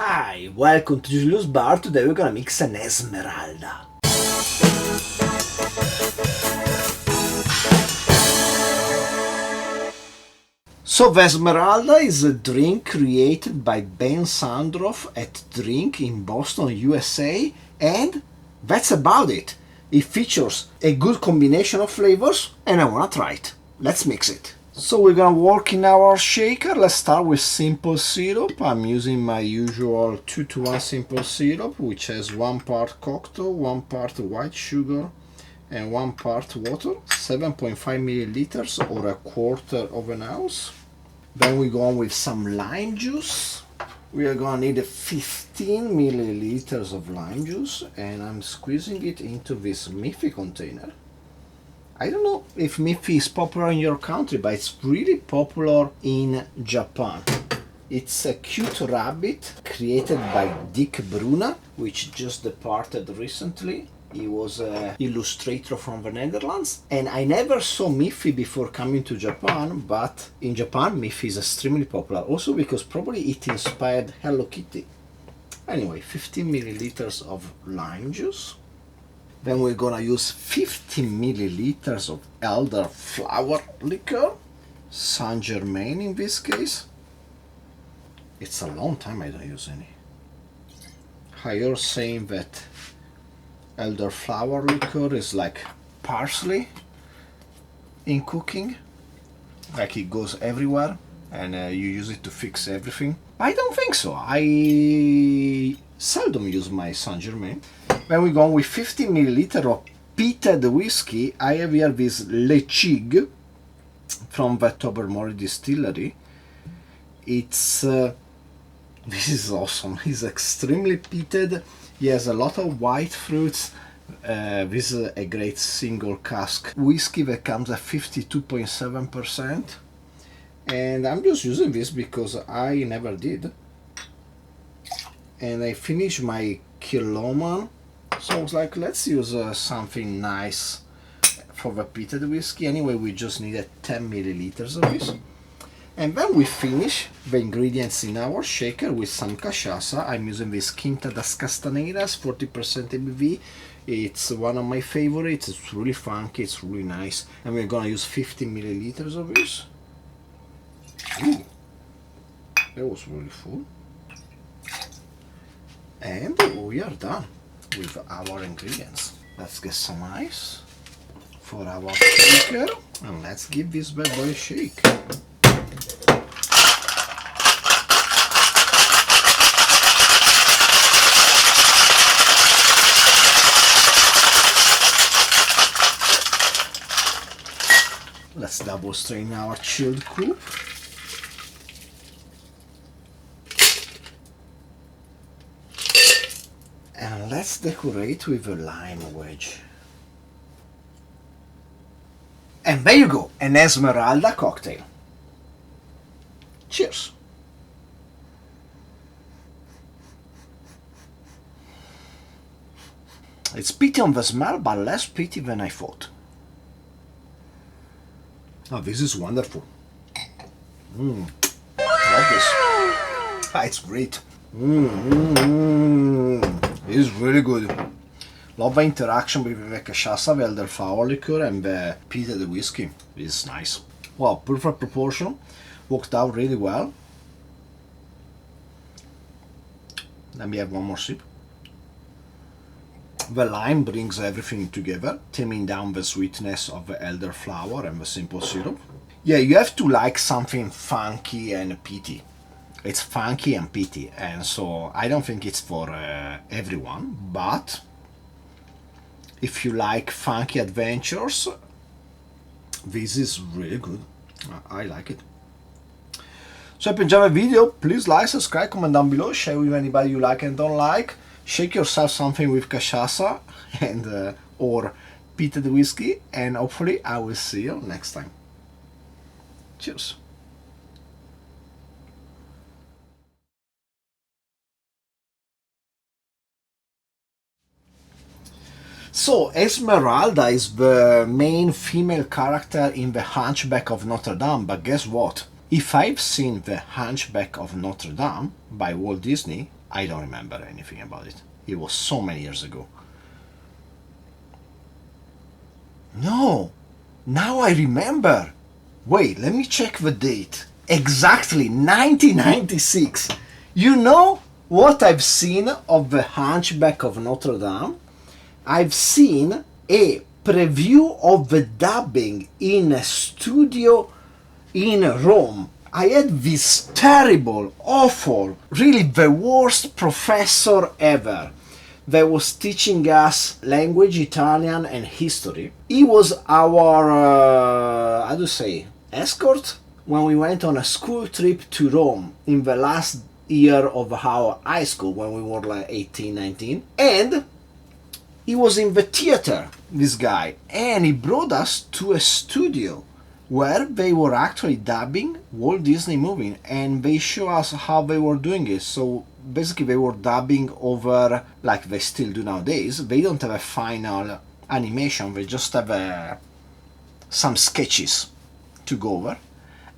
Hi, welcome to Julius Bar. Today we're gonna mix an Esmeralda. So the Esmeralda is a drink created by Ben Sandroff at Drink in Boston, USA, and that's about it. It features a good combination of flavors and I wanna try it. Let's mix it. So we're gonna work in our shaker. Let's start with simple syrup. I'm using my usual 2-to-1 simple syrup, which has 1 part cocoa, 1 part white sugar, and 1 part water, 7.5 milliliters or a quarter of an ounce. Then we go on with some lime juice. We are gonna need 15 milliliters of lime juice, and I'm squeezing it into this Miffy container. I don't know if Miffy is popular in your country, but it's really popular in Japan. It's a cute rabbit created by Dick Bruna, which just departed recently. He was an illustrator from the Netherlands, and I never saw Miffy before coming to Japan, but in Japan Miffy is extremely popular, also because probably it inspired Hello Kitty. Anyway, 15 milliliters of lime juice. Then we're gonna use 50 milliliters of elderflower liqueur, Germain in this case. It's a long time I don't use any. I heard saying that elderflower liqueur is like parsley in cooking, like it goes everywhere and you use it to fix everything. I don't think so. I seldom use my Saint-Germain. When we go on with 50 milliliters of peated whisky, I have here this Ledaig from the Tobermory distillery. It's this is awesome. It's extremely peated. He has a lot of white fruits. This is a great single cask whiskey that comes at 52.7%. And I'm just using this because I never did. And I finished my Kiloman, so I was like, let's use something nice for the peated whiskey. Anyway, we just needed 10 milliliters of this. And then we finish the ingredients in our shaker with some cachaça. I'm using this Quinta das Castanheiras, 40% ABV. It's one of my favorites. It's really funky, it's really nice. And we're gonna use 50 milliliters of this. Ooh, that was really full. And we are done with our ingredients. Let's get some ice for our shaker and let's give this bad boy a shake. Let's double strain our chilled coupe. And let's decorate with a lime wedge. And there you go, an Esmeralda cocktail. Cheers. It's peaty on the smell, but less peaty than I thought. Oh, this is wonderful. Love this. It's great. It is really good. Love the interaction with the Cachaça, the elderflower liqueur, and the peated whiskey. It's nice. Well, perfect proportion. Worked out really well. Let me have one more sip. The lime brings everything together, taming down the sweetness of the elderflower and the simple syrup. Yeah, you have to like something funky and peaty. It's funky and peaty, and so I don't think it's for everyone, but if you like funky adventures, this is really good. I like it. So if you enjoyed the video, please like, subscribe, comment down below, share with anybody you like and don't like. Shake yourself something with cachaça and or peated whiskey, and hopefully I will see you next time. Cheers. So Esmeralda is the main female character in The Hunchback of Notre Dame, but guess what? If I've seen The Hunchback of Notre Dame by Walt Disney, I don't remember anything about it. It was so many years ago. No, now I remember. Wait, let me check the date. Exactly, 1996. You know what I've seen of the Hunchback of Notre Dame? I've seen a preview of the dubbing in a studio in Rome. I had this terrible, awful, really the worst professor ever that was teaching us language, Italian and history. He was our, how do you say, escort when we went on a school trip to Rome in the last year of our high school when we were like 18, 19. And he was in the theater, this guy, and he brought us to a studio where they were actually dubbing Walt Disney movie, and they show us how they were doing it. So basically they were dubbing over, like they still do nowadays. They don't have a final animation, they just have some sketches to go over.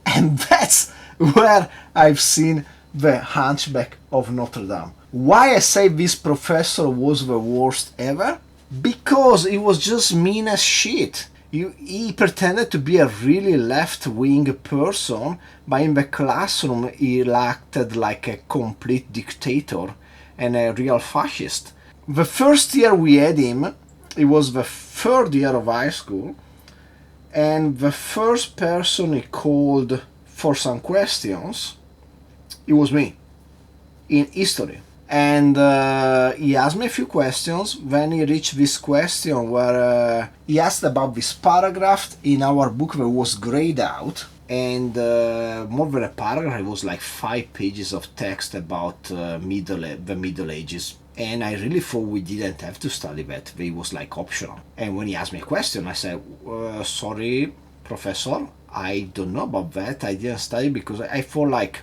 And that's where I've seen the Hunchback of Notre Dame. Why I say this professor was the worst ever? Because he was just mean as shit. He pretended to be a really left-wing person, but in the classroom he acted like a complete dictator and a real fascist. The first year we had him, it was the third year of high school, and the first person he called for some questions, it was me, in history. And he asked me a few questions. Then he reached this question where he asked about this paragraph in our book that was grayed out, and more than a paragraph, it was like 5 pages of text about the Middle Ages. And I really thought we didn't have to study that. It was like optional. And when he asked me a question, I said, sorry, professor, I don't know about that. I didn't study because I thought like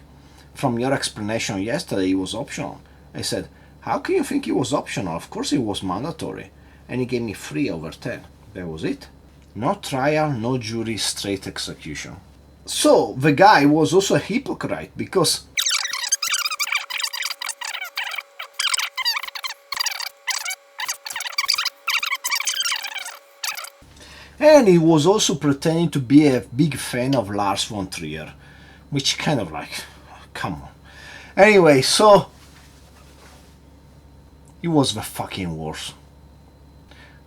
from your explanation yesterday it was optional. I said, how can you think it was optional? Of course it was mandatory. And he gave me 3/10. That was it. No trial, no jury, straight execution. So the guy was also a hypocrite because and he was also pretending to be a big fan of Lars von Trier, which kind of like, come on. Anyway, so he was the fucking worst.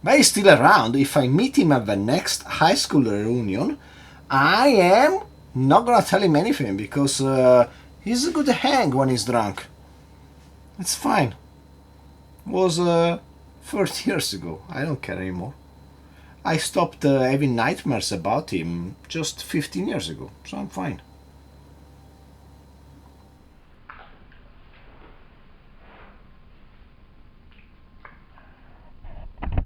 But he's still around. If I meet him at the next high school reunion, I am not gonna tell him anything because he's a good hang when he's drunk. It's fine. It was 30 years ago. I don't care anymore. I stopped having nightmares about him just 15 years ago, so I'm fine.